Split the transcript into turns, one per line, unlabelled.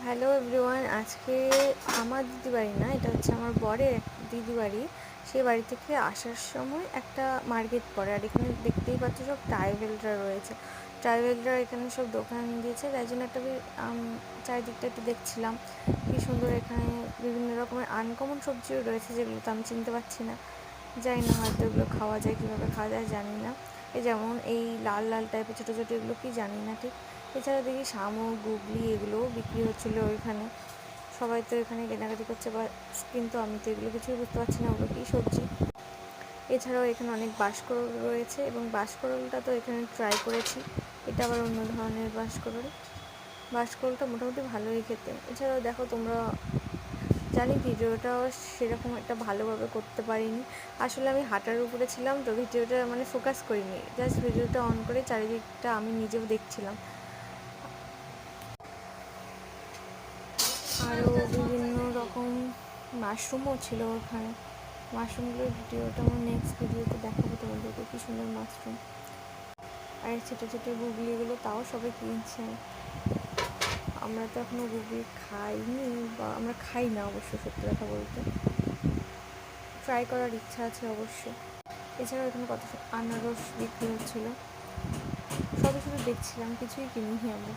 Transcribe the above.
Hello everyone, আজকে আমার দিদি বাড়ি না, এটা হচ্ছে আমার বরের এক দিদি বাড়ি। সেই বাড়ি থেকে আসার সময় একটা মার্কেট পড়ে, আর এখানে দেখতেই পাচ্ছ সব ট্রাইবেলরা রয়েছে। ট্রাইবেলরা এখানে সব দোকান দিয়েছে, তাই জন্য একটা চারিদিকটা একটু দেখছিলাম কি সুন্দর। এখানে বিভিন্ন রকমের আনকমন সবজিও রয়েছে, যেগুলো তো আমি চিনতে পারছি না, জানি না হয়তো এগুলো খাওয়া যায়, কীভাবে খাওয়া যায় জানি না। এই যেমন এই লাল লাল টাইপের ছোটো ছোটো এগুলো কি জানি না ঠিক। এছাড়া দেখি শামুক, গুগলি এগুলোও বিক্রি হচ্ছিলো ওইখানে। সবাই তো এখানে কেনাকাটি করছে, বা কিন্তু আমি তো এগুলো কিছুই বুঝতে পারছি না ওগুলো কী সবজি। এছাড়াও এখানে অনেক বাঁশকরল রয়েছে, এবং বাঁশকরলটা তো এখানে ট্রাই করেছি, এটা আবার অন্য ধরনের বাঁশকরল। বাঁশকরলটা মোটামুটি ভালোই খেতে। এছাড়াও দেখো তোমরা, জানি ভিডিওটা সেরকম একটা ভালোভাবে করতে পারিনি, আসলে আমি হাঁটার উপরে ছিলাম তো ভিডিওটা মানে ফোকাস করিনি, জাস্ট ভিডিওটা অন করে চারিদিকটা আমি নিজেও দেখছিলাম। আরও বিভিন্ন রকম মাশরুমও ছিল ওখানে। মাশরুমগুলোর ভিডিওটা আমার নেক্সট ভিডিওতে দেখাবো তোমাদেরকে, কী সুন্দর মাশরুম। আর ছোটো ছোটো গুগলিগুলো তাও সবাই কিনছে। আমরা তো এখনও গুগলি খাইনি, বা আমরা খাই না অবশ্য, সত্যি কথা বলতে। ট্রাই করার ইচ্ছা আছে অবশ্য। এছাড়াও এখানে কত আনারস বিক্রি হচ্ছিলো, সবই শুধু দেখছিলাম, কিছুই কিনিনি আমরা।